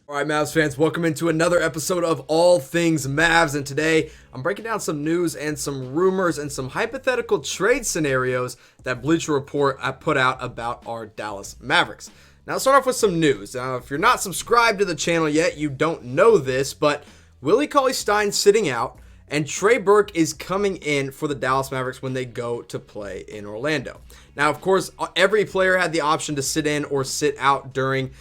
All right, Mavs fans, welcome into another episode of All Things Mavs, and today I'm breaking down some news and some rumors and some hypothetical trade scenarios that Bleacher Report put out about our Dallas Mavericks. Now, let's start off with some news. If you're not subscribed to the channel yet, you don't know this, but Willie Cauley-Stein sitting out, and Trey Burke is coming in for the Dallas Mavericks when they go to play in Orlando. Now, of course, every player had the option to sit in or sit out during,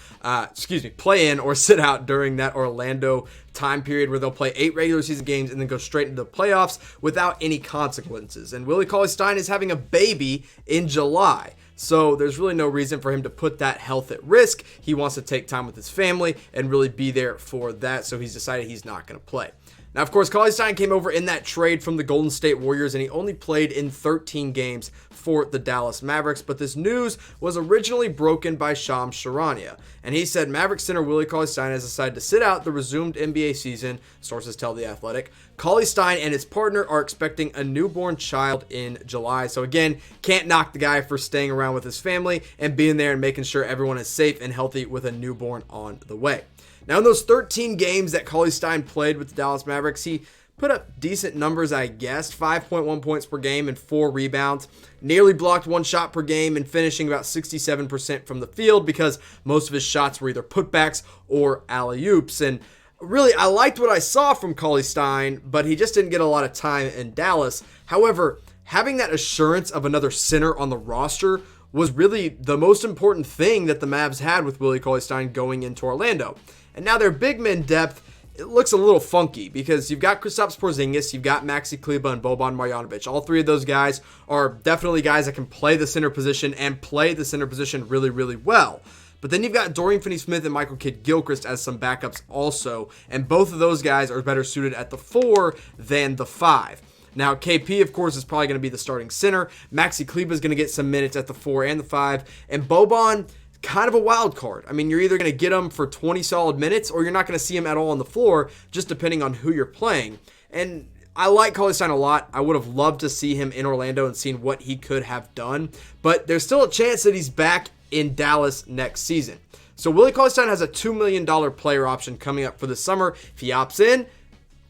play in or sit out during that Orlando time period where they'll play 8 regular season games and then go straight into the playoffs without any consequences. And Willie Cauley-Stein is having a baby in July. So there's really no reason for him to put that health at risk. He wants to take time with his family and really be there for that. So he's decided he's not going to play. Now, of course, Cauley-Stein came over in that trade from the Golden State Warriors, and he only played in 13 games for the Dallas Mavericks. But this news was originally broken by Shams Charania, and he said Mavericks center Willie Cauley-Stein has decided to sit out the resumed NBA season. Sources tell The Athletic. Cauley-Stein and his partner are expecting a newborn child in July. So again, can't knock the guy for staying around with his family and being there and making sure everyone is safe and healthy with a newborn on the way. Now, in those 13 games that Cauley-Stein played with the Dallas Mavericks, he put up decent numbers, I guess. 5.1 points per game and 4 rebounds. Nearly blocked 1 shot per game and finishing about 67% from the field because most of his shots were either putbacks or alley-oops. And really, I liked what I saw from Cauley-Stein, but he just didn't get a lot of time in Dallas. However, having that assurance of another center on the roster was really the most important thing that the Mavs had with Willie Cauley-Stein going into Orlando. And now their big men depth, it looks a little funky because you've got Kristaps Porzingis, you've got Maxi Kleber, and Boban Marjanovic. All 3 of those guys are definitely guys that can play the center position and play the center position really, really well. But then you've got Dorian Finney-Smith and Michael Kidd-Gilchrist as some backups also, and both of those guys are better suited at the 4 than the 5. Now, KP, of course, is probably going to be the starting center. Maxi Kleber is going to get some minutes at the 4 and the 5. And Boban, kind of a wild card. I mean, you're either going to get him for 20 solid minutes or you're not going to see him at all on the floor, just depending on who you're playing. And I like Cauley-Stein a lot. I would have loved to see him in Orlando and seen what he could have done. But there's still a chance that he's back in Dallas next season. So Willie Cauley-Stein has a $2 million player option coming up for the summer. If he opts in,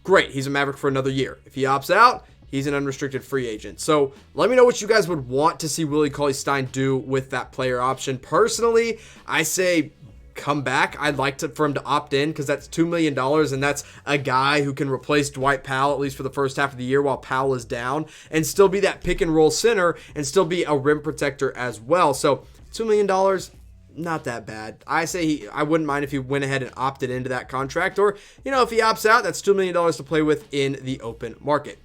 great. He's a Maverick for another year. If he opts out, he's an unrestricted free agent. So let me know what you guys would want to see Willie Cauley-Stein do with that player option. Personally, I say come back. I'd like for him to opt in because that's $2 million, and that's a guy who can replace Dwight Powell, at least for the first half of the year while Powell is down, and still be that pick and roll center and still be a rim protector as well. So $2 million, not that bad. I say I wouldn't mind if he went ahead and opted into that contract, or, if he opts out, that's $2 million to play with in the open market.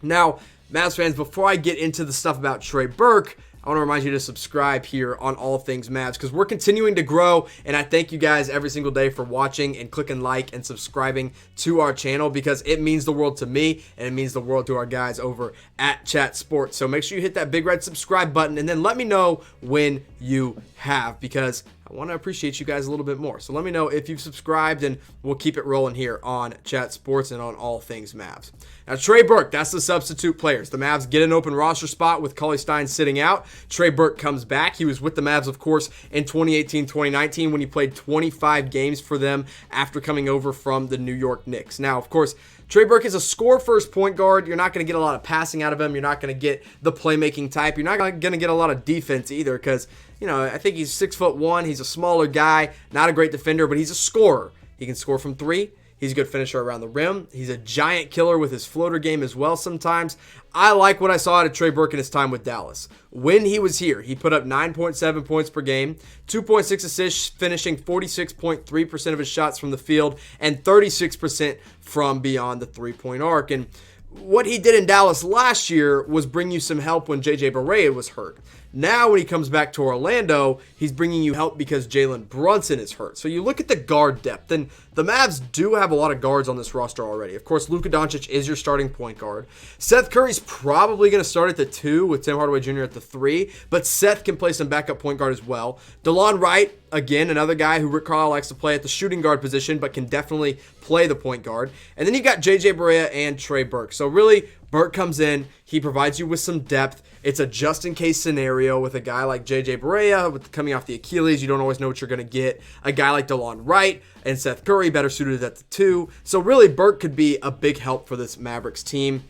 Now, Mavs fans, before I get into the stuff about Trey Burke, I want to remind you to subscribe here on All Things Mavs because we're continuing to grow, and I thank you guys every single day for watching and clicking like and subscribing to our channel because it means the world to me and it means the world to our guys over at Chat Sports. So make sure you hit that big red subscribe button and then let me know when you have, because I want to appreciate you guys a little bit more. So let me know if you've subscribed, and we'll keep it rolling here on Chat Sports and on All Things Mavs. Now, Trey Burke, that's the substitute players. The Mavs get an open roster spot with Cauley-Stein sitting out. Trey Burke comes back. He was with the Mavs, of course, in 2018-2019 when he played 25 games for them after coming over from the New York Knicks. Now, of course, Trey Burke is a score-first point guard. You're not going to get a lot of passing out of him. You're not going to get the playmaking type. You're not going to get a lot of defense either because, I think he's 6'1". He's a smaller guy, not a great defender, but he's a scorer. He can score from 3. He's a good finisher around the rim. He's a giant killer with his floater game as well sometimes. I like what I saw out of Trey Burke in his time with Dallas. When he was here, he put up 9.7 points per game, 2.6 assists, finishing 46.3% of his shots from the field, and 36% from beyond the three-point arc. And what he did in Dallas last year was bring you some help when JJ Barea was hurt. Now when he comes back to Orlando, he's bringing you help because Jalen Brunson is hurt. So you look at the guard depth, and the Mavs do have a lot of guards on this roster already. Of course, Luka Doncic is your starting point guard. Seth Curry's probably going to start at the 2 with Tim Hardaway Jr. at the 3, but Seth can play some backup point guard as well. Delon Wright, again, another guy who Rick Carlisle likes to play at the shooting guard position, but can definitely play the point guard. And then you've got JJ Barea and Trey Burke. So really, Burke comes in, he provides you with some depth, It's a just-in-case scenario with a guy like JJ Barea coming off the Achilles. You don't always know what you're going to get. A guy like Delon Wright and Seth Curry better suited at the 2. So really, Burke could be a big help for this Mavericks team.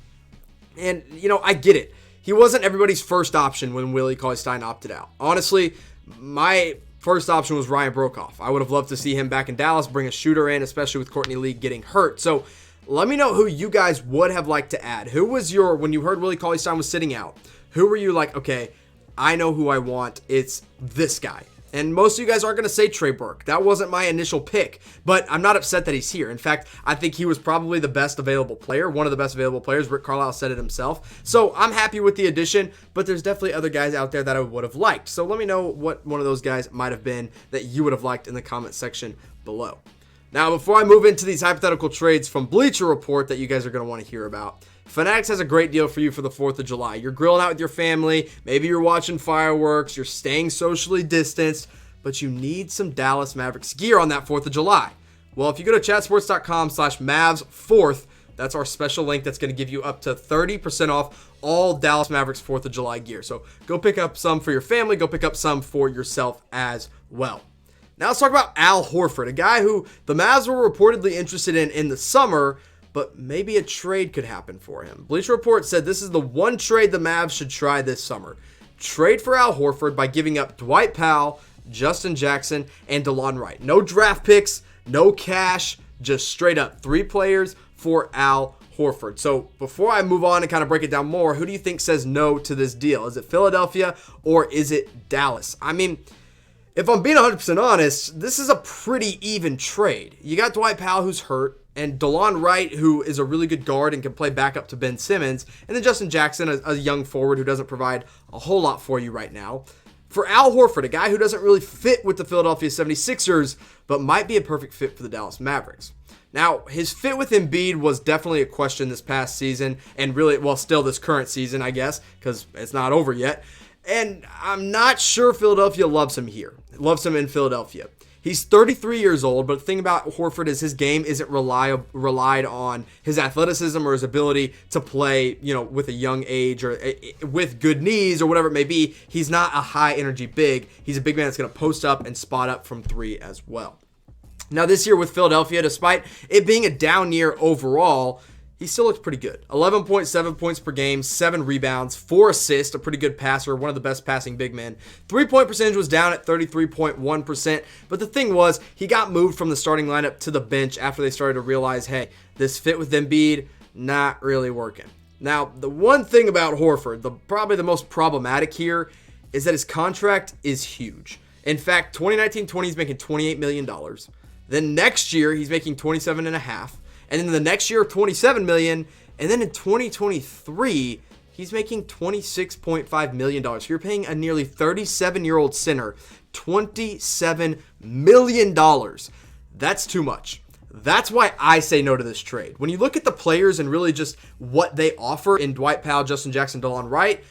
And, I get it. He wasn't everybody's first option when Willie CauleyStein opted out. Honestly, my first option was Ryan Broekhoff. I would have loved to see him back in Dallas, bring a shooter in, especially with Courtney Lee getting hurt. So let me know who you guys would have liked to add. Who was when you heard Willie CauleyStein was sitting out, who were you like, okay, I know who I want. It's this guy. And most of you guys aren't going to say Trey Burke. That wasn't my initial pick, but I'm not upset that he's here. In fact, I think he was probably the best available player, one of the best available players. Rick Carlisle said it himself. So I'm happy with the addition, but there's definitely other guys out there that I would have liked. So let me know what one of those guys might have been that you would have liked in the comment section below. Now, before I move into these hypothetical trades from Bleacher Report that you guys are going to want to hear about, Fanatics has a great deal for you for the 4th of July. You're grilling out with your family, maybe you're watching fireworks, you're staying socially distanced, but you need some Dallas Mavericks gear on that 4th of July. Well, if you go to chatsports.com/Mavs4th, that's our special link that's going to give you up to 30% off all Dallas Mavericks 4th of July gear. So go pick up some for your family, go pick up some for yourself as well. Now let's talk about Al Horford, a guy who the Mavs were reportedly interested in the summer, but maybe a trade could happen for him. Bleacher Report said this is the one trade the Mavs should try this summer. Trade for Al Horford by giving up Dwight Powell, Justin Jackson, and Delon Wright. No draft picks, no cash, just straight up 3 players for Al Horford. So before I move on and kind of break it down more, who do you think says no to this deal? Is it Philadelphia or is it Dallas? I mean, if I'm being 100% honest, this is a pretty even trade. You got Dwight Powell, who's hurt, and Delon Wright, who is a really good guard and can play backup to Ben Simmons, and then Justin Jackson, a young forward who doesn't provide a whole lot for you right now. For Al Horford, a guy who doesn't really fit with the Philadelphia 76ers, but might be a perfect fit for the Dallas Mavericks. Now, his fit with Embiid was definitely a question this past season, and really, well, still this current season, I guess, because it's not over yet. And I'm not sure Philadelphia loves him here, loves him in Philadelphia. He's 33 years old, but the thing about Horford is his game isn't relied on his athleticism or his ability to play, with a young age or with good knees or whatever it may be. He's not a high-energy big. He's a big man that's going to post up and spot up from 3 as well. Now, this year with Philadelphia, despite it being a down year overall, he still looks pretty good. 11.7 points per game, 7 rebounds, 4 assists, a pretty good passer, one of the best passing big men. 3-point percentage was down at 33.1%, but the thing was, he got moved from the starting lineup to the bench after they started to realize, hey, this fit with Embiid, not really working. Now, the one thing about Horford, probably the most problematic here, is that his contract is huge. In fact, 2019-20, he's making $28 million. Then next year, he's making $27.5 million. And then the next year, $27 million. And then in 2023, he's making $26.5 million. So you're paying a nearly 37-year-old center $27 million. That's too much. That's why I say no to this trade. When you look at the players and really just what they offer in Dwight Powell, Justin Jackson, Delon Wright,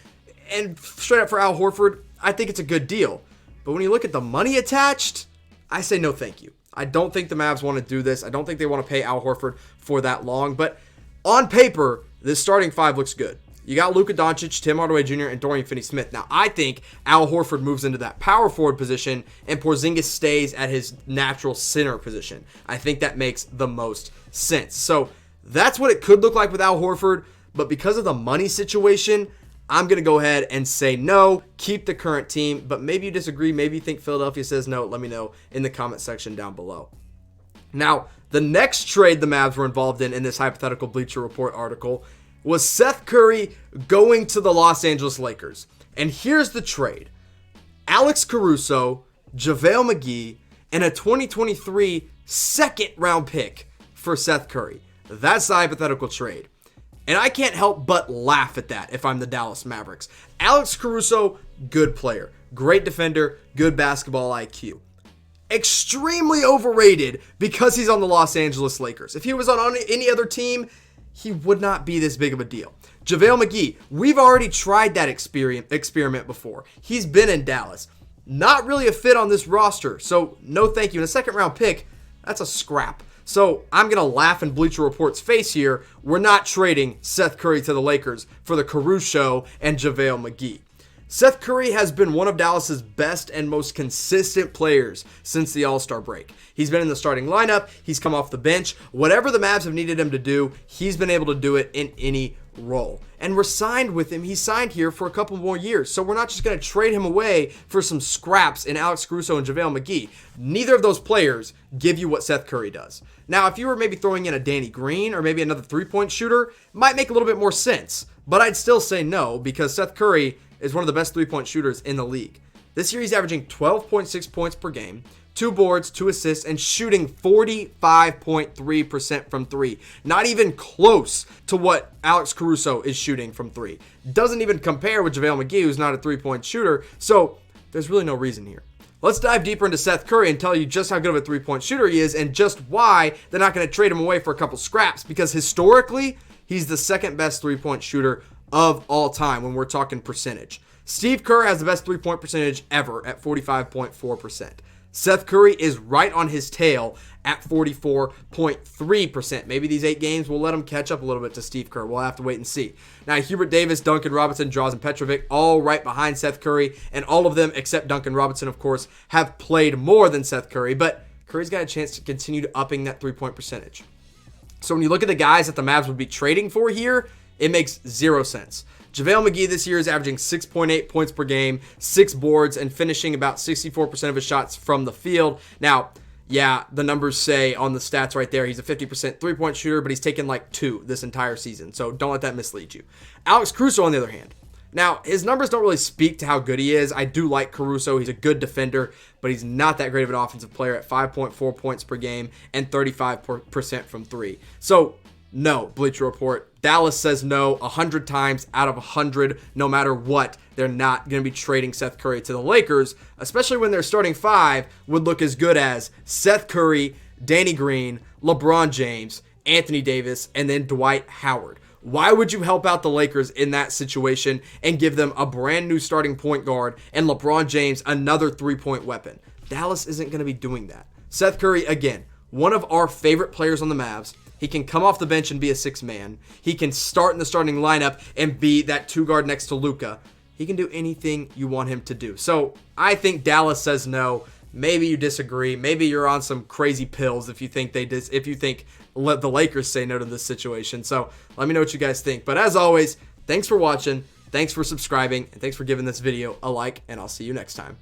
and straight up for Al Horford, I think it's a good deal. But when you look at the money attached, I say no thank you. I don't think the Mavs want to do this. I don't think they want to pay Al Horford for that long. But on paper, this starting 5 looks good. You got Luka Doncic, Tim Hardaway Jr., and Dorian Finney-Smith. Now, I think Al Horford moves into that power forward position, and Porzingis stays at his natural center position. I think that makes the most sense. So that's what it could look like with Al Horford. But because of the money situation, I'm going to go ahead and say no, keep the current team, but maybe you disagree, maybe you think Philadelphia says no, let me know in the comment section down below. Now, the next trade the Mavs were involved in this hypothetical Bleacher Report article was Seth Curry going to the Los Angeles Lakers. And here's the trade. Alex Caruso, JaVale McGee, and a 2023 second-round pick for Seth Curry. That's the hypothetical trade. And I can't help but laugh at that if I'm the Dallas Mavericks. Alex Caruso, good player. Great defender, good basketball IQ. Extremely overrated because he's on the Los Angeles Lakers. If he was on any other team, he would not be this big of a deal. JaVale McGee, we've already tried that experiment before. He's been in Dallas. Not really a fit on this roster, so no thank you. And a second round pick, that's a scrap. So I'm going to laugh in Bleacher Report's face here. We're not trading Seth Curry to the Lakers for the Caruso and JaVale McGee. Seth Curry has been one of Dallas's best and most consistent players since the All-Star break. He's been in the starting lineup. He's come off the bench. Whatever the Mavs have needed him to do, he's been able to do it in any role. And we're signed with him. He's signed here for a couple more years. So we're not just going to trade him away for some scraps in Alex Caruso and JaVale McGee. Neither of those players give you what Seth Curry does. Now, if you were maybe throwing in a Danny Green or maybe another three-point shooter, it might make a little bit more sense. But I'd still say no, because Seth Curry is one of the best three-point shooters in the league. This year he's averaging 12.6 points per game, 2 boards, 2 assists, and shooting 45.3% from 3. Not even close to what Alex Caruso is shooting from 3. Doesn't even compare with JaVale McGee, who's not a three-point shooter, so there's really no reason here. Let's dive deeper into Seth Curry and tell you just how good of a three-point shooter he is and just why they're not going to trade him away for a couple scraps, because historically, he's the second best three-point shooter of all time when we're talking percentage. Steve Kerr has the best three-point percentage ever at 45.4%. Seth Curry is right on his tail at 44.3%. Maybe these 8 games will let him catch up a little bit to Steve Kerr. We'll have to wait and see. Now, Hubert Davis, Duncan Robinson, Drazen Petrovic, all right behind Seth Curry, and all of them, except Duncan Robinson, of course, have played more than Seth Curry, but Curry's got a chance to continue to upping that three-point percentage. So when you look at the guys that the Mavs would be trading for here, it makes 0 sense. JaVale McGee this year is averaging 6.8 points per game, 6 boards, and finishing about 64% of his shots from the field. Now, yeah, the numbers say on the stats right there, he's a 50% three-point shooter, but he's taken like 2 this entire season, so don't let that mislead you. Alex Caruso, on the other hand. Now, his numbers don't really speak to how good he is. I do like Caruso. He's a good defender, but he's not that great of an offensive player at 5.4 points per game and 35% from 3. So, no, Bleacher Report. Dallas says no 100 times out of 100. No matter what, they're not going to be trading Seth Curry to the Lakers, especially when their starting 5 would look as good as Seth Curry, Danny Green, LeBron James, Anthony Davis, and then Dwight Howard. Why would you help out the Lakers in that situation and give them a brand new starting point guard and LeBron James another three-point weapon? Dallas isn't going to be doing that. Seth Curry, again, one of our favorite players on the Mavs. He can come off the bench and be a 6-man. He can start in the starting lineup and be that 2 guard next to Luka. He can do anything you want him to do. So I think Dallas says no. Maybe you disagree. Maybe you're on some crazy pills if you think let the Lakers say no to this situation. So let me know what you guys think. But as always, thanks for watching. Thanks for subscribing. And thanks for giving this video a like. And I'll see you next time.